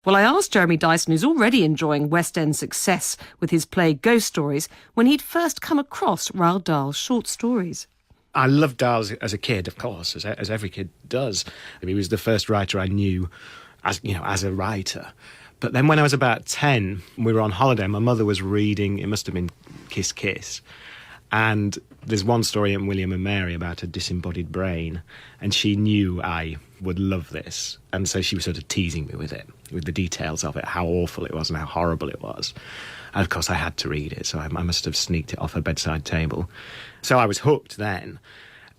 Well, I asked Jeremy Dyson, who's already enjoying West End success with his play Ghost Stories, when he'd first come across Roald Dahl's short stories. I loved Dahl as a kid, of course, as every kid does. He was the first writer I knew as a writer. But then when I was about 10, we were on holiday, my mother was reading, it must have been Kiss Kiss. And there's one story in William and Mary about a disembodied brain, and she knew I would love this. And so she was sort of teasing me with it, with the details of it, how awful it was and how horrible it was. And of course I had to read it, so I must have sneaked it off her bedside table. So I was hooked then.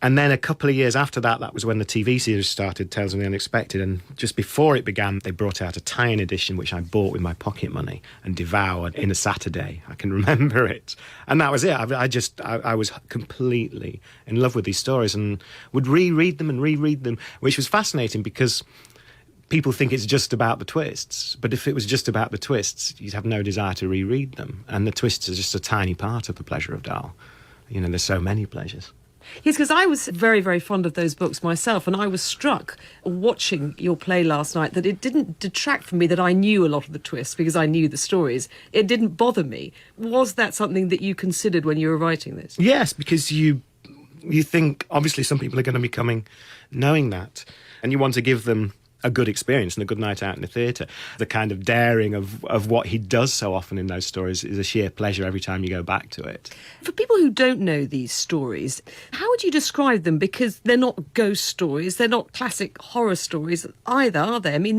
And then a couple of years after that, that was when the TV series started, Tales of the Unexpected. And just before it began, they brought out a tie-in edition, which I bought with my pocket money and devoured in a Saturday. I can remember it. And that was it. I was completely in love with these stories and would reread them, which was fascinating because people think it's just about the twists. But if it was just about the twists, you'd have no desire to reread them. And the twists are just a tiny part of the pleasure of Dahl. There's so many pleasures. Yes, because I was very, very fond of those books myself, and I was struck watching your play last night that it didn't detract from me that I knew a lot of the twists because I knew the stories. It didn't bother me. Was that something that you considered when you were writing this? Yes, because you think, obviously, some people are going to be coming knowing that, and you want to give them a good experience and a good night out in the theatre. The kind of daring of what he does so often in those stories is a sheer pleasure every time you go back to it. For people who don't know these stories, how would you describe them? Because they're not ghost stories, they're not classic horror stories either, are they? I mean,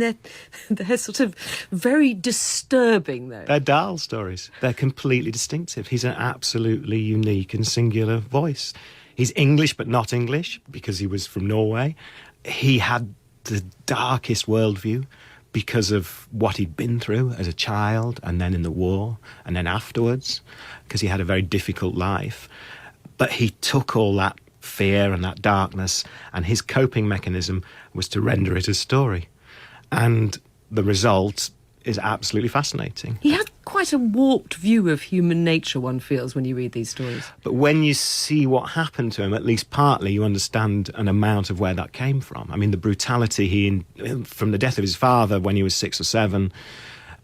they're sort of very disturbing, though. They're Dahl stories. They're completely distinctive. He's an absolutely unique and singular voice. He's English but not English because he was from Norway. He had the darkest worldview because of what he'd been through as a child and then in the war and then afterwards, because he had a very difficult life. But he took all that fear and that darkness, and his coping mechanism was to render it a story. And the result is absolutely fascinating. He had quite a warped view of human nature, one feels, when you read these stories. But when you see what happened to him, at least partly, you understand an amount of where that came from. I mean, the brutality from the death of his father when he was 6 or 7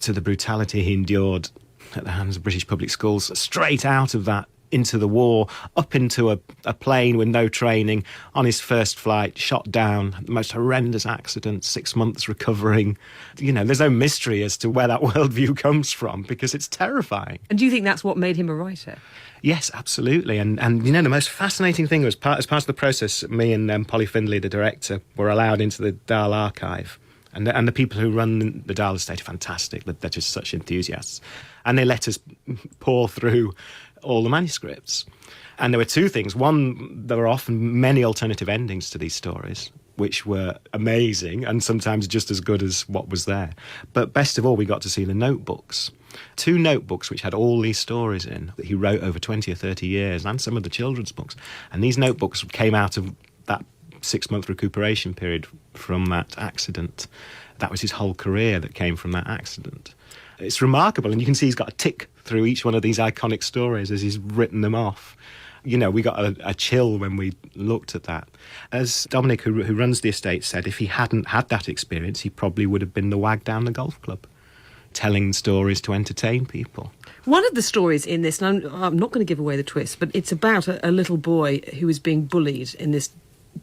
to the brutality he endured at the hands of British public schools, straight out of that into the war, up into a plane with no training, on his first flight, shot down, the most horrendous accident, 6 months recovering. There's no mystery as to where that worldview comes from because it's terrifying. And do you think that's what made him a writer? Yes, absolutely. And the most fascinating thing was, as part of the process, me and Polly Findlay, the director, were allowed into the Dahl archive. And the people who run the Dahl estate are fantastic. They're just such enthusiasts. And they let us pour through all the manuscripts. And there were two things. One, there were often many alternative endings to these stories, which were amazing and sometimes just as good as what was there. But best of all, we got to see the notebooks. 2 notebooks which had all these stories in that he wrote over 20 or 30 years, and some of the children's books. And these notebooks came out of that 6-month recuperation period from that accident. That was his whole career that came from that accident. It's remarkable, and you can see he's got a tick through each one of these iconic stories as he's written them off. We got a chill when we looked at that. As Dominic, who runs the estate, said, if he hadn't had that experience, he probably would have been the wag down the golf club, telling stories to entertain people. One of the stories in this, and I'm not going to give away the twist, but it's about a little boy who is being bullied in this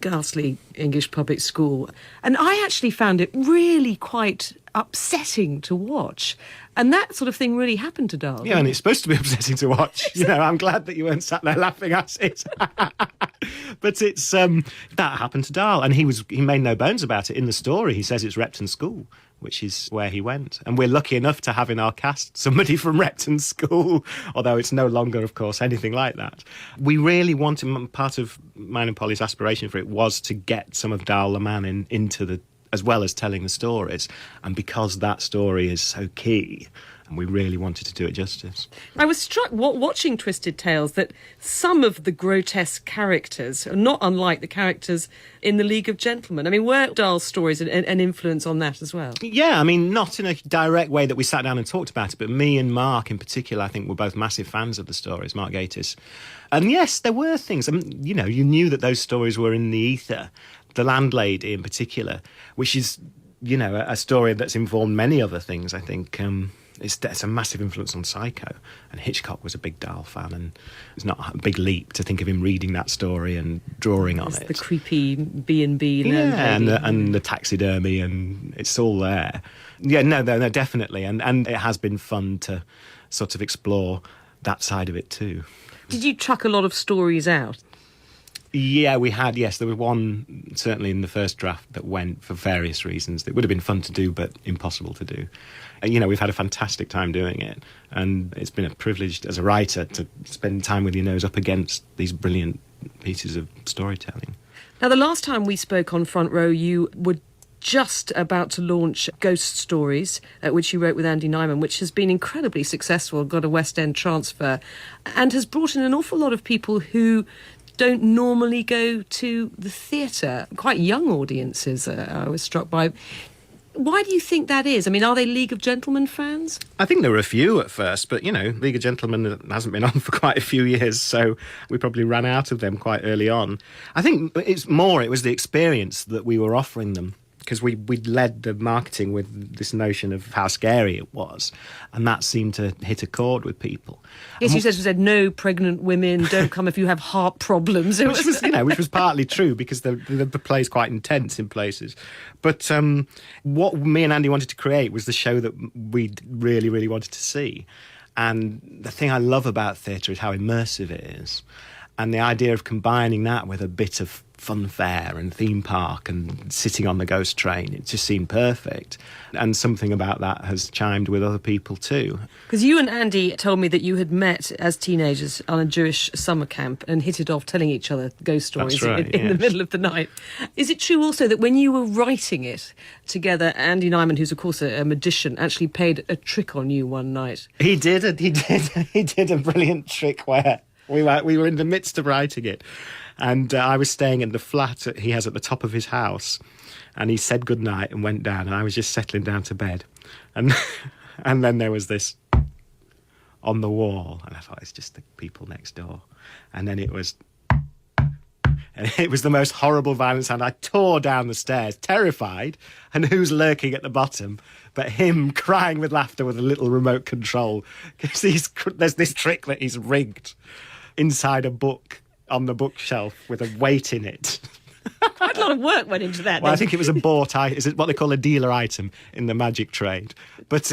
ghastly English public school. And I actually found it really quite upsetting to watch. And that sort of thing really happened to Dahl. Yeah, and it's supposed to be upsetting to watch. I'm glad that you weren't sat there laughing at it. But it's that happened to Dahl, and he made no bones about it in the story. He says it's Repton School, which is where he went. And we're lucky enough to have in our cast somebody from Repton School, although it's no longer, of course, anything like that. We really wanted, part of mine and Polly's aspiration for it was to get some of Dahl the man into the, as well as telling the stories. And because that story is so key, and we really wanted to do it justice. I was struck watching Twisted Tales that some of the grotesque characters are not unlike the characters in The League of Gentlemen. I mean, were Dahl's stories an influence on that as well? Yeah, I mean, not in a direct way that we sat down and talked about it, but me and Mark in particular, I think, were both massive fans of the stories, Mark Gatiss. And yes, there were things, you knew that those stories were in the ether. The landlady in particular, which is you know, a story that's informed many other things. I think it's a massive influence on Psycho, and Hitchcock was a big Dahl fan, and it's not a big leap to think of him reading that story and drawing on it. The creepy B&B and the taxidermy, and it's all there. Yeah, no, definitely, and it has been fun to sort of explore that side of it too. Did you chuck a lot of stories out? Yeah, we had, yes. There was one, certainly in the first draft, that went for various reasons. It would have been fun to do, but impossible to do. You know, we've had a fantastic time doing it, and it's been a privilege as a writer to spend time with your nose up against these brilliant pieces of storytelling. Now, the last time we spoke on Front Row, you were just about to launch Ghost Stories, which you wrote with Andy Nyman, which has been incredibly successful, got a West End transfer, and has brought in an awful lot of people who don't normally go to the theatre. Quite young audiences, I was struck by. Why do you think that is? I mean, are they League of Gentlemen fans? I think there were a few at first, but, you know, League of Gentlemen hasn't been on for quite a few years, so we probably ran out of them quite early on. I think it was the experience that we were offering them, because we'd led the marketing with this notion of how scary it was, and that seemed to hit a chord with people. Yes, you said no pregnant women, don't come if you have heart problems. Which was partly true, because the play's quite intense in places. But what me and Andy wanted to create was the show that we really, really wanted to see. And the thing I love about theatre is how immersive it is. And the idea of combining that with a bit of fun fair and theme park and sitting on the ghost train, it just seemed perfect. And something about that has chimed with other people too. Because you and Andy told me that you had met as teenagers on a Jewish summer camp and hit it off telling each other ghost stories in the middle of the night. Is it true also that when you were writing it together, Andy Nyman, who's of course a magician, actually played a trick on you one night? He did a brilliant trick where we were in the midst of writing it, and I was staying in the flat that he has at the top of his house, and he said goodnight and went down, and I was just settling down to bed, and then there was this on the wall, and I thought, it's just the people next door, and then it was the most horrible violent sound. I tore down the stairs, terrified, and who's lurking at the bottom but him crying with laughter with a little remote control, because there's this trick that he's rigged inside a book on the bookshelf with a weight in it. Quite a lot of work went into that. Well, I think it was a bought item. Is it what they call a dealer item in the magic trade? But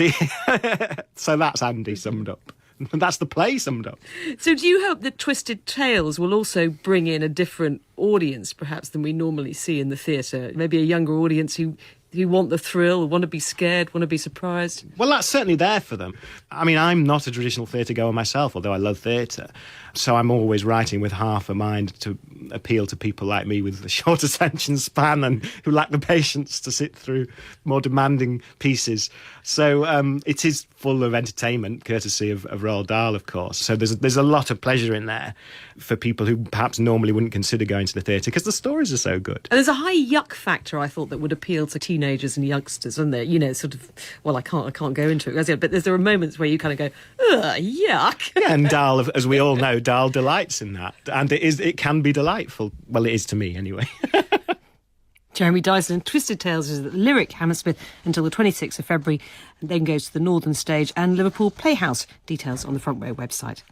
so that's Andy summed up. That's the play summed up. So do you hope that Twisted Tales will also bring in a different audience, perhaps, than we normally see in the theatre? Maybe a younger audience who want the thrill, want to be scared, want to be surprised? Well, that's certainly there for them. I mean, I'm not a traditional theatre goer myself, although I love theatre. So I'm always writing with half a mind to appeal to people like me with a short attention span and who lack the patience to sit through more demanding pieces. So it is full of entertainment, courtesy of Roald Dahl, of course. So there's a lot of pleasure in there for people who perhaps normally wouldn't consider going to the theatre because the stories are so good. And there's a high yuck factor, I thought, that would appeal to teenagers and youngsters, isn't there? You know, sort of, well, I can't go into it, but there are moments where you kind of go, ugh, yuck. Yeah, and Dahl, as we all know, Dahl delights in that. And it can be delightful. Well, it is to me, anyway. Jeremy Dyson and Twisted Tales is at the Lyric Hammersmith until the 26th of February, and then goes to the Northern Stage and Liverpool Playhouse. Details on the Front Row website.